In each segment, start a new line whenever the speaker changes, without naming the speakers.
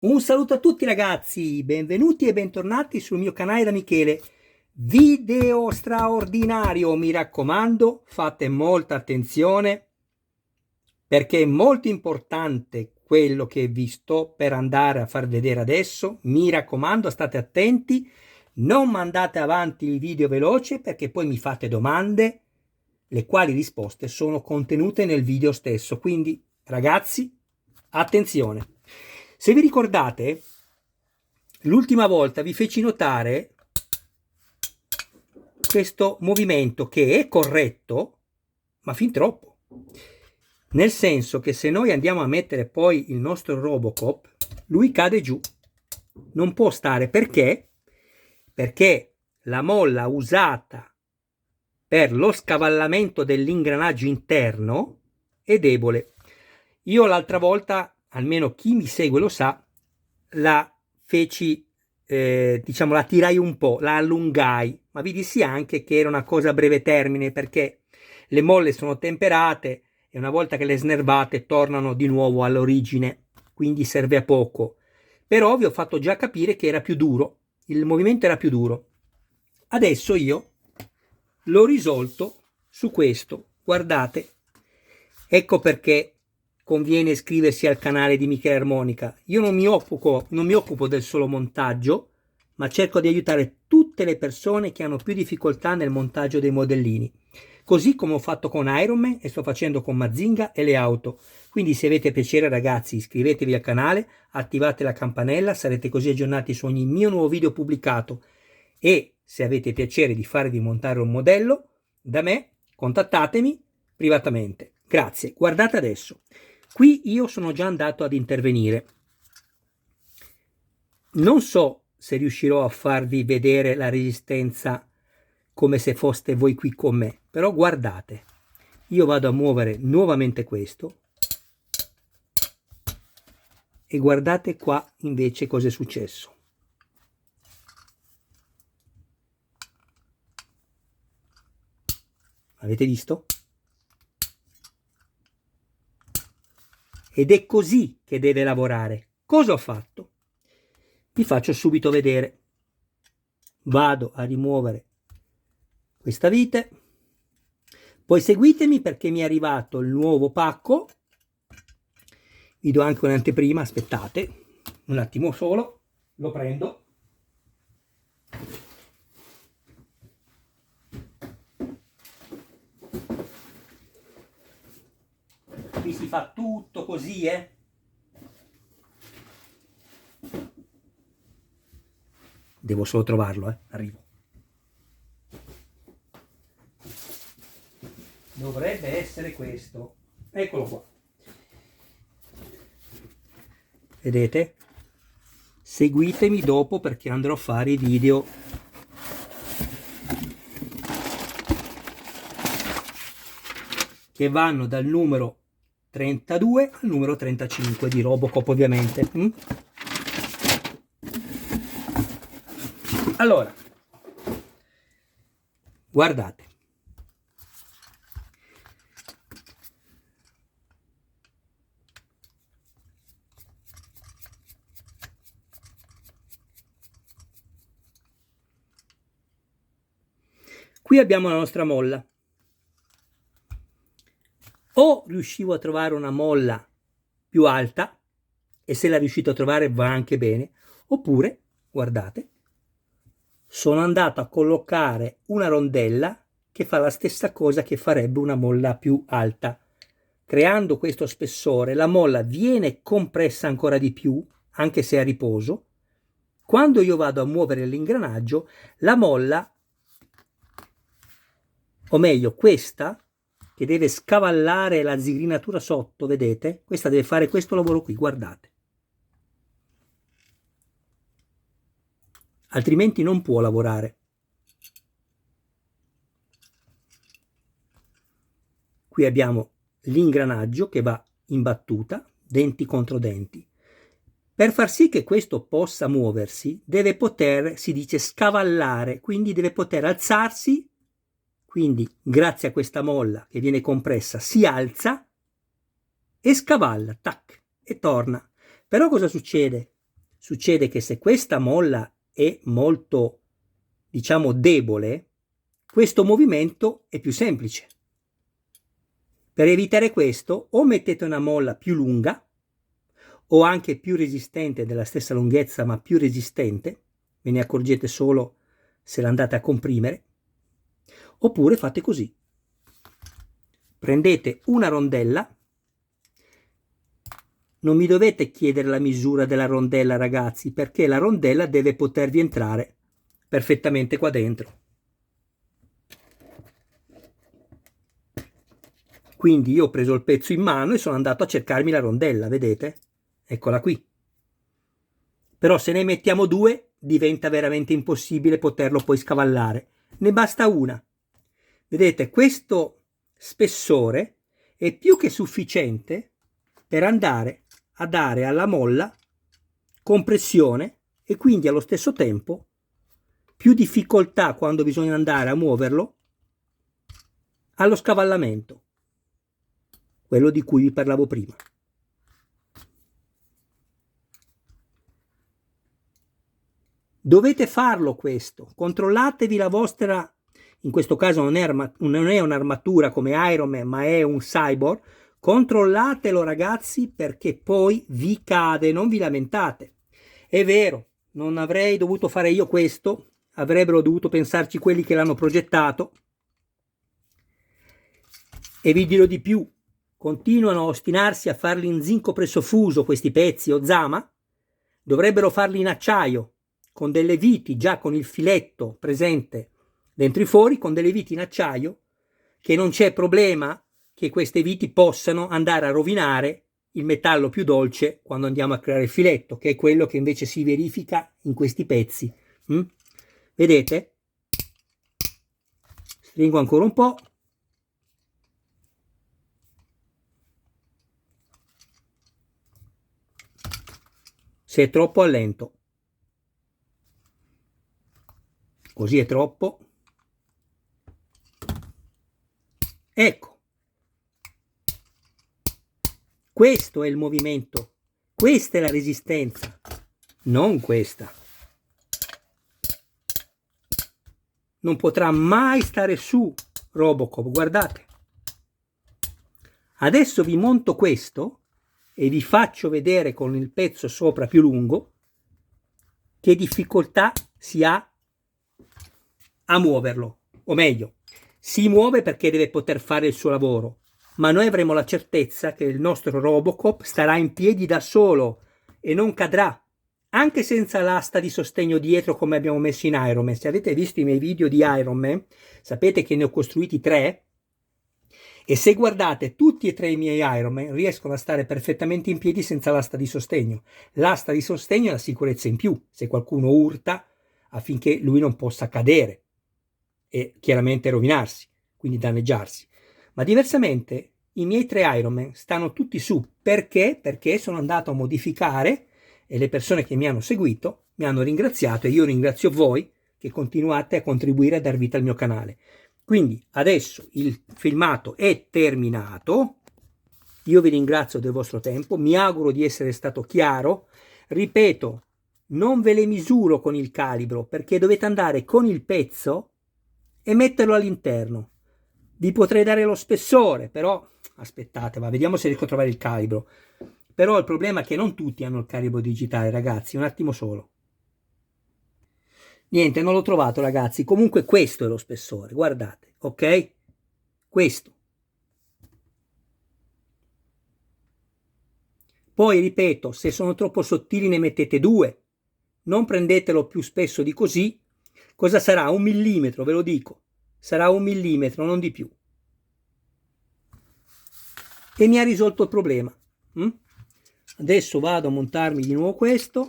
Un saluto a tutti ragazzi, benvenuti e bentornati sul mio canale da Michele. Video straordinario, mi raccomando, fate molta attenzione perché è molto importante quello che vi sto per andare a far vedere adesso. Mi raccomando, state attenti, non mandate avanti il video veloce perché poi mi fate domande, le quali risposte sono contenute nel video stesso. Quindi ragazzi, attenzione. Se vi ricordate, l'ultima volta vi feci notare questo movimento che è corretto, ma fin troppo. Nel senso che se noi andiamo a mettere poi il nostro Robocop, lui cade giù. Non può stare. Perché? Perché la molla usata per lo scavallamento dell'ingranaggio interno è debole. Io l'altra volta, almeno chi mi segue lo sa, la feci, diciamo, la tirai un po', la allungai, ma vi dissi anche che era una cosa a breve termine perché le molle sono temperate e una volta che le snervate tornano di nuovo all'origine, quindi serve a poco. Però vi ho fatto già capire che era più duro, il movimento era più duro. Adesso io l'ho risolto su questo, guardate, ecco perché conviene iscriversi al canale di Michele Armonica. Io non mi occupo del solo montaggio, ma cerco di aiutare tutte le persone che hanno più difficoltà nel montaggio dei modellini, così come ho fatto con Iron Man e sto facendo con Mazinga e le auto. Quindi se avete piacere ragazzi, iscrivetevi al canale, attivate la campanella, sarete così aggiornati su ogni mio nuovo video pubblicato. E se avete piacere di farvi montare un modello da me, contattatemi privatamente. Grazie. Guardate adesso. Qui io sono già andato ad intervenire. Non so se riuscirò a farvi vedere la resistenza come se foste voi qui con me, però guardate. Io vado a muovere nuovamente questo e guardate qua invece cosa è successo. Avete visto? Ed è così che deve lavorare. Cosa ho fatto? Vi faccio subito vedere. Vado a rimuovere questa vite. Poi seguitemi perché mi è arrivato il nuovo pacco. Vi do anche un'anteprima, aspettate un attimo solo, lo prendo. Qui si fa tutto così, Devo solo trovarlo, arrivo. Dovrebbe essere questo. Eccolo qua. Vedete? Seguitemi dopo perché andrò a fare i video che vanno dal numero 32 al numero 35 di Robocop ovviamente. Allora, guardate. Qui abbiamo la nostra molla. O riuscivo a trovare una molla più alta, e se la riuscito a trovare va anche bene, oppure, guardate, sono andato a collocare una rondella che fa la stessa cosa che farebbe una molla più alta. Creando questo spessore, la molla viene compressa ancora di più, anche se a riposo. Quando io vado a muovere l'ingranaggio, la molla, o meglio questa, che deve scavallare la zigrinatura sotto, vedete? Questa deve fare questo lavoro qui, guardate. Altrimenti non può lavorare. Qui abbiamo l'ingranaggio che va in battuta, denti contro denti. Per far sì che questo possa muoversi, deve poter, si dice, scavallare, quindi deve poter alzarsi, quindi grazie a questa molla che viene compressa si alza e scavalla, tac, e torna. Però cosa succede? Succede che se questa molla è molto, diciamo, debole, questo movimento è più semplice. Per evitare questo, o mettete una molla più lunga, o anche più resistente, della stessa lunghezza ma più resistente, ve ne accorgete solo se l'andate a comprimere, oppure fate così. Prendete una rondella, non mi dovete chiedere la misura della rondella, ragazzi, perché la rondella deve potervi entrare perfettamente qua dentro. Quindi io ho preso il pezzo in mano e sono andato a cercarmi la rondella, vedete? Eccola qui. Però se ne mettiamo due diventa veramente impossibile poterlo poi scavallare. Ne basta una. Vedete, questo spessore è più che sufficiente per andare a dare alla molla compressione e quindi allo stesso tempo più difficoltà quando bisogna andare a muoverlo allo scavallamento, quello di cui vi parlavo prima. Dovete farlo questo, controllatevi la vostra, in questo caso non è un'armatura come Iron Man, ma è un cyborg, controllatelo ragazzi perché poi vi cade, non vi lamentate. È vero, non avrei dovuto fare io questo, avrebbero dovuto pensarci quelli che l'hanno progettato. E vi dirò di più, continuano a ostinarsi a farli in zinco pressofuso questi pezzi o zama, dovrebbero farli in acciaio, con delle viti già con il filetto presente dentro i fori, con delle viti in acciaio, che non c'è problema che queste viti possano andare a rovinare il metallo più dolce quando andiamo a creare il filetto, che è quello che invece si verifica in questi pezzi. Vedete? Stringo ancora un po'. Se è troppo allento. Così è troppo. Ecco. Questo è il movimento. Questa è la resistenza. Non questa. Non potrà mai stare su Robocop, guardate. Adesso vi monto questo e vi faccio vedere con il pezzo sopra più lungo che difficoltà si ha a muoverlo, o meglio, si muove perché deve poter fare il suo lavoro, ma noi avremo la certezza che il nostro Robocop starà in piedi da solo e non cadrà, anche senza l'asta di sostegno dietro come abbiamo messo in Iron Man. Se avete visto i miei video di Iron Man, sapete che ne ho costruiti 3, e se guardate tutti e 3 i miei Iron Man riescono a stare perfettamente in piedi senza l'asta di sostegno. L'asta di sostegno è la sicurezza in più, se qualcuno urta, affinché lui non possa cadere e chiaramente rovinarsi, quindi danneggiarsi. Ma diversamente i miei 3 Iron Man stanno tutti su. Perché? Perché sono andato a modificare e le persone che mi hanno seguito mi hanno ringraziato e io ringrazio voi che continuate a contribuire a dar vita al mio canale. Quindi adesso il filmato è terminato, io vi ringrazio del vostro tempo, mi auguro di essere stato chiaro, ripeto, non ve le misuro con il calibro perché dovete andare con il pezzo e metterlo all'interno. Vi potrei dare lo spessore, però aspettate, ma vediamo se riesco a trovare il calibro. Però il problema è che non tutti hanno il calibro digitale, ragazzi, un attimo solo. Niente, non l'ho trovato ragazzi, comunque questo è lo spessore, guardate, ok? Questo. Poi ripeto, se sono troppo sottili ne mettete 2, non prendetelo più spesso di così. Cosa sarà? 1 millimetro, ve lo dico, sarà 1 millimetro, non di più. E mi ha risolto il problema. Adesso vado a montarmi di nuovo questo.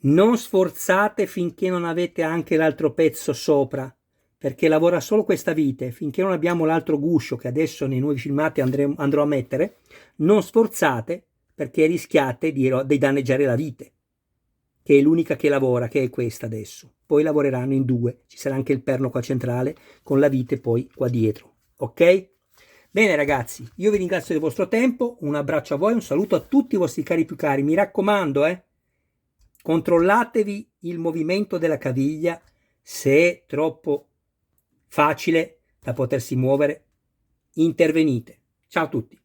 Non sforzate finché non avete anche l'altro pezzo sopra, perché lavora solo questa vite. Finché non abbiamo l'altro guscio che adesso nei nuovi filmati andrò a mettere, non sforzate perché rischiate di danneggiare la vite. che è l'unica che lavora, che è questa adesso. Poi lavoreranno in due, ci sarà anche il perno qua centrale con la vite poi qua dietro, ok? Bene ragazzi, io vi ringrazio del vostro tempo, un abbraccio a voi, un saluto a tutti i vostri cari più cari, mi raccomando, controllatevi il movimento della caviglia, se è troppo facile da potersi muovere, intervenite. Ciao a tutti.